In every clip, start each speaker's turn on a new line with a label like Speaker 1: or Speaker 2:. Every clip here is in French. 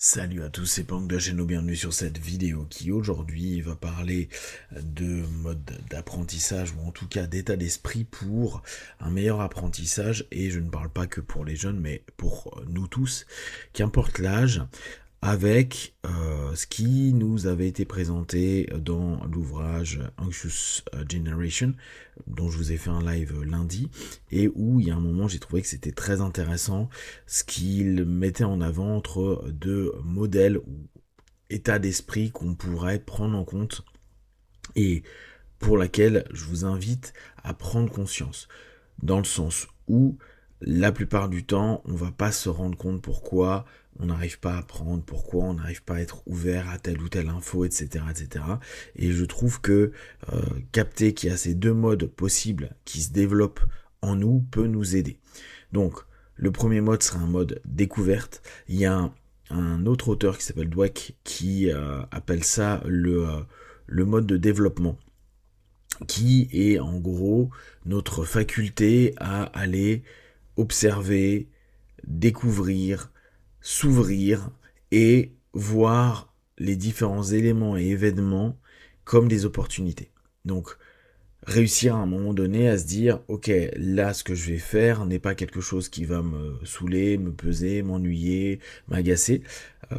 Speaker 1: Salut à tous, c'est Pang de la chaîne, bienvenue sur cette vidéo qui aujourd'hui va parler de mode d'apprentissage ou en tout cas d'état d'esprit pour un meilleur apprentissage, et je ne parle pas que pour les jeunes mais pour nous tous, qu'importe l'âge, avec ce qui nous avait été présenté dans l'ouvrage Anxious Generation, dont je vous ai fait un live lundi, et où il y a un moment j'ai trouvé que c'était très intéressant ce qu'il mettait en avant entre deux modèles ou états d'esprit qu'on pourrait prendre en compte et pour laquelle je vous invite à prendre conscience. Dans le sens où la plupart du temps, on va pas se rendre compte pourquoi on n'arrive pas à apprendre, pourquoi on n'arrive pas à être ouvert à telle ou telle info, etc. etc. Et je trouve que capter qu'il y a ces deux modes possibles qui se développent en nous peut nous aider. Donc, le premier mode sera un mode découverte. Il y a un autre auteur qui s'appelle Dweck qui appelle ça le mode de développement, qui est en gros notre faculté à aller observer, découvrir, s'ouvrir et voir les différents éléments et événements comme des opportunités. Donc, réussir à un moment donné à se dire, ok, là ce que je vais faire n'est pas quelque chose qui va me saouler, me peser, m'ennuyer, m'agacer.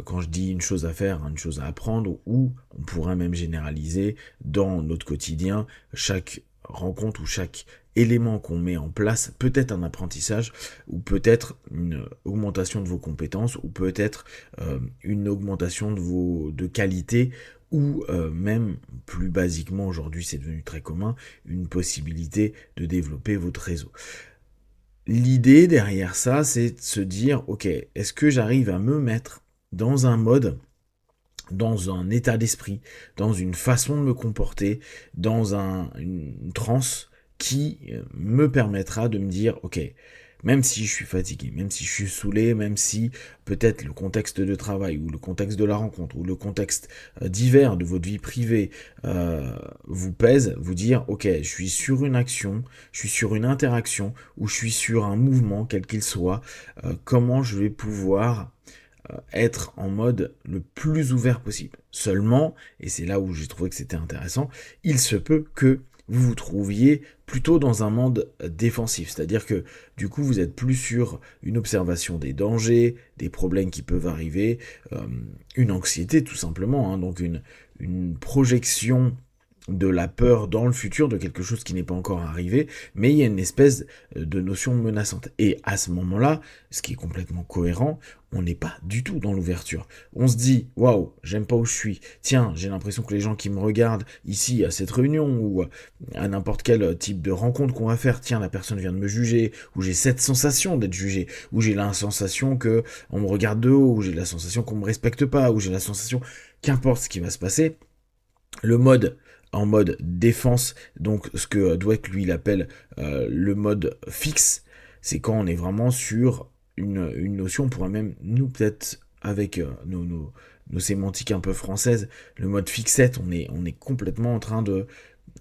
Speaker 1: Quand je dis une chose à faire, une chose à apprendre, ou on pourrait même généraliser dans notre quotidien, chaque rencontre ou chaque élément qu'on met en place peut être un apprentissage, ou peut-être une augmentation de vos compétences, ou peut-être une augmentation de qualité, ou même plus basiquement aujourd'hui c'est devenu très commun, une possibilité de développer votre réseau. L'idée derrière ça, c'est de se dire, ok, est-ce que j'arrive à me mettre dans un mode, dans un état d'esprit, dans une façon de me comporter, dans une transe qui me permettra de me dire, ok, même si je suis fatigué, même si je suis saoulé, même si peut-être le contexte de travail ou le contexte de la rencontre ou le contexte divers de votre vie privée vous pèse, vous dire, ok, je suis sur une action, je suis sur une interaction ou je suis sur un mouvement, quel qu'il soit, comment je vais pouvoir être en mode le plus ouvert possible. Seulement, et c'est là où j'ai trouvé que c'était intéressant, il se peut que vous vous trouviez plutôt dans un monde défensif, c'est-à-dire que du coup vous êtes plus sur une observation des dangers, des problèmes qui peuvent arriver, une anxiété tout simplement, hein, donc une projection de la peur dans le futur de quelque chose qui n'est pas encore arrivé, mais il y a une espèce de notion menaçante. Et à ce moment-là, ce qui est complètement cohérent, on n'est pas du tout dans l'ouverture. On se dit, waouh, j'aime pas où je suis. Tiens, j'ai l'impression que les gens qui me regardent ici à cette réunion ou à n'importe quel type de rencontre qu'on va faire, tiens, la personne vient de me juger, ou j'ai cette sensation d'être jugé, ou j'ai la sensation que on me regarde de haut, ou j'ai la sensation qu'on me respecte pas, ou j'ai la sensation qu'importe ce qui va se passer, le mode en mode défense, donc ce que Dweck lui il appelle le mode fixe, c'est quand on est vraiment sur une notion, on pourrait même nous peut-être avec nos sémantiques un peu françaises, le mode fixette, on est complètement en train de,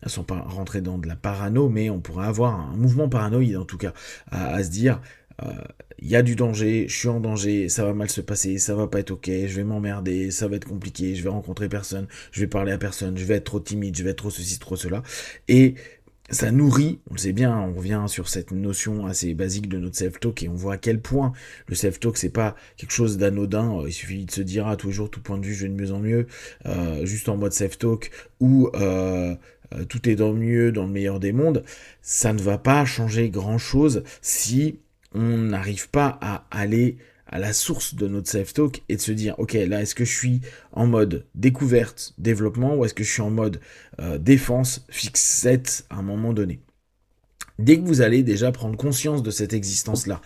Speaker 1: sans pas rentrer dans de la parano, mais on pourrait avoir un mouvement paranoïde en tout cas, à se dire, il y a du danger, je suis en danger, ça va mal se passer, ça va pas être ok, je vais m'emmerder, ça va être compliqué, je vais rencontrer personne, je vais parler à personne, je vais être trop timide, je vais être trop ceci, trop cela. Et ça nourrit, on le sait bien, on revient sur cette notion assez basique de notre self-talk et on voit à quel point le self-talk c'est pas quelque chose d'anodin, il suffit de se dire à tous les jours, tout point de vue, je vais de mieux en mieux, juste en mode self-talk ou tout est dans le mieux, dans le meilleur des mondes, ça ne va pas changer grand-chose si on n'arrive pas à aller à la source de notre self-talk et de se dire, ok, là, est-ce que je suis en mode découverte, développement, ou est-ce que je suis en mode défense, fixette à un moment donné. Dès que vous allez déjà prendre conscience de cette existence-là,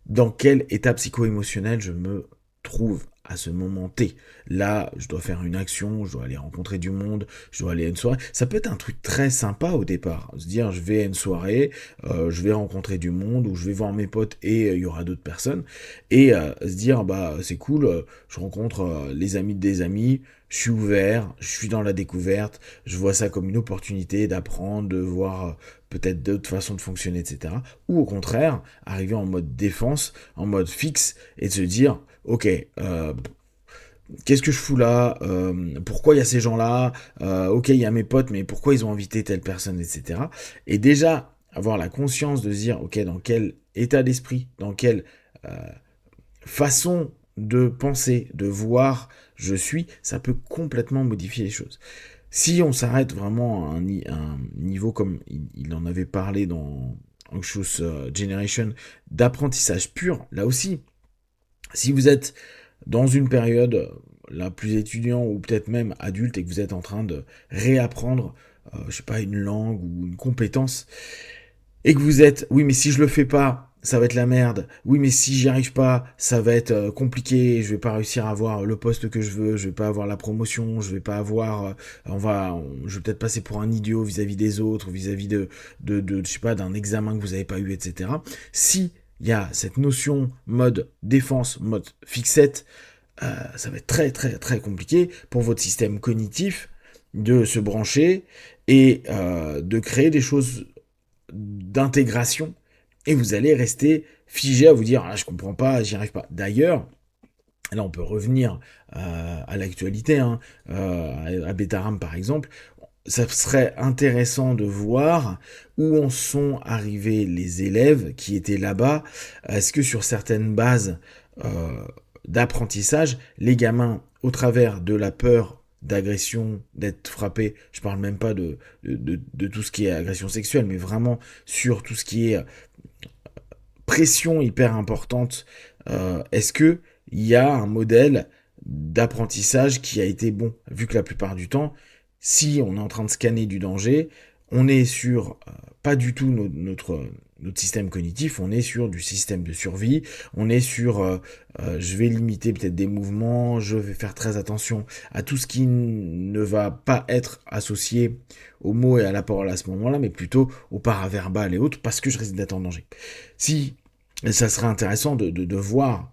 Speaker 1: dans quel état psycho-émotionnel je me trouve à ce moment T. Là, je dois faire une action, je dois aller rencontrer du monde, je dois aller à une soirée. Ça peut être un truc très sympa au départ. Se dire, je vais à une soirée, je vais rencontrer du monde, ou je vais voir mes potes et il y aura d'autres personnes. Et se dire, bah c'est cool, je rencontre les amis des amis, je suis ouvert, je suis dans la découverte, je vois ça comme une opportunité d'apprendre, de voir peut-être d'autres façons de fonctionner, etc. Ou au contraire, arriver en mode défense, en mode fixe, et de se dire, ok, qu'est-ce que je fous là, pourquoi il y a ces gens-là, ok, il y a mes potes, mais pourquoi ils ont invité telle personne, etc. Et déjà, avoir la conscience de se dire, ok, dans quel état d'esprit, dans quelle euh, façon de penser, de voir je suis, ça peut complètement modifier les choses. Si on s'arrête vraiment à un niveau comme il en avait parlé dans Anxious Generation, d'apprentissage pur, là aussi, si vous êtes dans une période la plus étudiant ou peut-être même adulte et que vous êtes en train de réapprendre, je sais pas, une langue ou une compétence, et que vous êtes, oui mais si je le fais pas, ça va être la merde, oui mais si j'y arrive pas, ça va être compliqué, je vais pas réussir à avoir le poste que je veux, je vais pas avoir la promotion, je vais pas avoir, je vais peut-être passer pour un idiot vis-à-vis des autres, vis-à-vis je sais pas, d'un examen que vous avez pas eu, etc. Si il y a cette notion mode défense, mode fixette, ça va être très très très compliqué pour votre système cognitif de se brancher et de créer des choses d'intégration et vous allez rester figé à vous dire ah, je comprends pas, j'y arrive pas. D'ailleurs, là on peut revenir à l'actualité, hein, à Betaram par exemple. Ça serait intéressant de voir où en sont arrivés les élèves qui étaient là-bas. Est-ce que sur certaines bases d'apprentissage, les gamins, au travers de la peur d'agression, d'être frappé, je parle même pas de tout ce qui est agression sexuelle, mais vraiment sur tout ce qui est pression hyper importante, est-ce que il y a un modèle d'apprentissage qui a été bon, vu que la plupart du temps, si on est en train de scanner du danger, on est sur pas du tout notre système cognitif, on est sur du système de survie, on est sur je vais limiter peut-être des mouvements, je vais faire très attention à tout ce qui ne va pas être associé aux mots et à la parole à ce moment-là, mais plutôt au paraverbal et autres, parce que je risque d'être en danger. Si ça serait intéressant de voir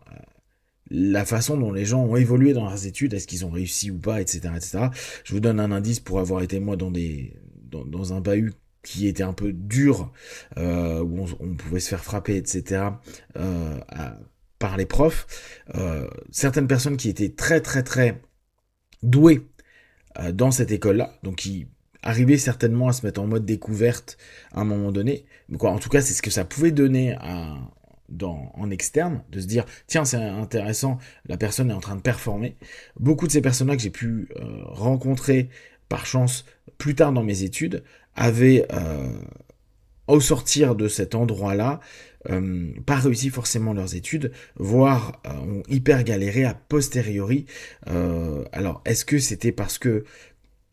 Speaker 1: la façon dont les gens ont évolué dans leurs études, est-ce qu'ils ont réussi ou pas, etc., etc. Je vous donne un indice pour avoir été moi dans un bahut qui était un peu dur, où on pouvait se faire frapper, etc., par les profs. Certaines personnes qui étaient très très très douées dans cette école-là, donc qui arrivaient certainement à se mettre en mode découverte à un moment donné. Mais quoi, en tout cas, c'est ce que ça pouvait donner en externe, de se dire tiens c'est intéressant, la personne est en train de performer. Beaucoup de ces personnes-là que j'ai pu rencontrer par chance plus tard dans mes études avaient au sortir de cet endroit-là pas réussi forcément leurs études, voire ont hyper galéré a posteriori. Alors est-ce que c'était parce que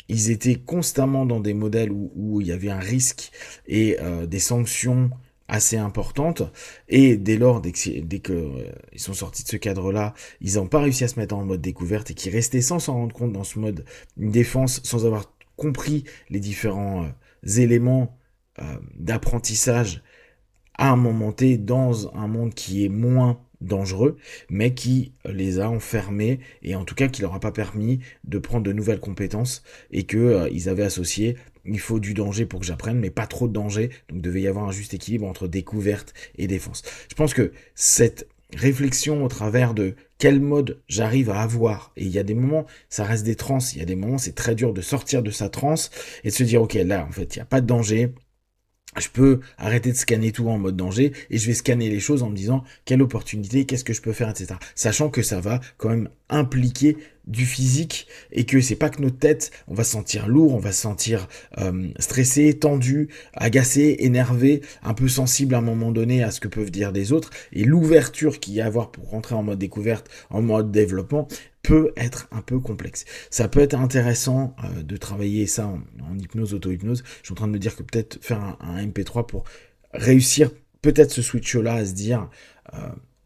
Speaker 1: ils étaient constamment dans des modèles où il y avait un risque et des sanctions assez importantes, et dès lors, dès que ils sont sortis de ce cadre-là, ils n'ont pas réussi à se mettre en mode découverte et qui restaient sans s'en rendre compte dans ce mode défense, sans avoir compris les différents éléments d'apprentissage à un moment T dans un monde qui est moins dangereux, mais qui les a enfermés et en tout cas qui leur a pas permis de prendre de nouvelles compétences et que ils avaient associé il faut du danger pour que j'apprenne, mais pas trop de danger, donc il devait y avoir un juste équilibre entre découverte et défense. Je pense que cette réflexion au travers de quel mode j'arrive à avoir, et il y a des moments ça reste des transes, il y a des moments c'est très dur de sortir de sa transe et de se dire ok là en fait il n'y a pas de danger, je peux arrêter de scanner tout en mode danger et je vais scanner les choses en me disant quelle opportunité, qu'est-ce que je peux faire, etc. Sachant que ça va quand même impliquer du physique et que c'est pas que notre tête, on va se sentir lourd, on va se sentir stressé, tendu, agacé, énervé, un peu sensible à un moment donné à ce que peuvent dire des autres, et l'ouverture qu'il y a à avoir pour rentrer en mode découverte, en mode développement, peut être un peu complexe. Ça peut être intéressant de travailler ça en hypnose, auto-hypnose. Je suis en train de me dire que peut-être faire un MP3 pour réussir peut-être ce switch-là à se dire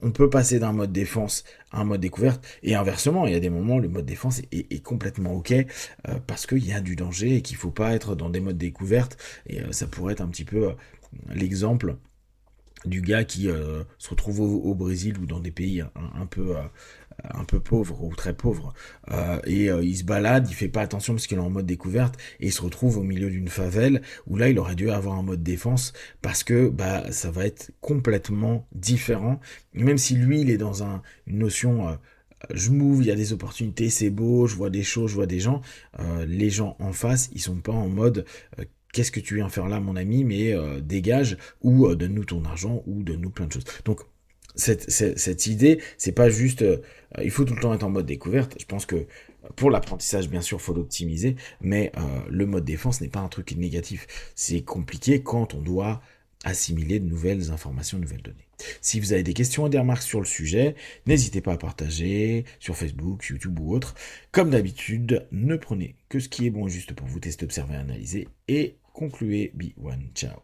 Speaker 1: on peut passer d'un mode défense à un mode découverte, et inversement, il y a des moments où le mode défense est complètement ok parce qu'il y a du danger et qu'il faut pas être dans des modes découverte, et ça pourrait être un petit peu l'exemple du gars qui se retrouve au Brésil ou dans des pays un peu pauvres ou très pauvres, et il se balade, il fait pas attention parce qu'il est en mode découverte et il se retrouve au milieu d'une favelle où là il aurait dû avoir un mode défense parce que bah ça va être complètement différent, même si lui il est dans une notion je m'ouvre, il y a des opportunités, c'est beau, je vois des choses, je vois des gens. Les gens en face, ils sont pas en mode qu'est-ce que tu viens faire là, mon ami, mais dégage, ou donne-nous ton argent, ou donne-nous plein de choses. Donc, cette idée, c'est pas juste, il faut tout le temps être en mode découverte. Je pense que pour l'apprentissage, bien sûr, faut l'optimiser, mais le mode défense n'est pas un truc négatif. C'est compliqué quand on doit assimiler de nouvelles informations, de nouvelles données. Si vous avez des questions et des remarques sur le sujet, n'hésitez pas à partager sur Facebook, YouTube ou autre. Comme d'habitude, ne prenez que ce qui est bon et juste pour vous, testez, observez, analysez et concluez. Be one, ciao.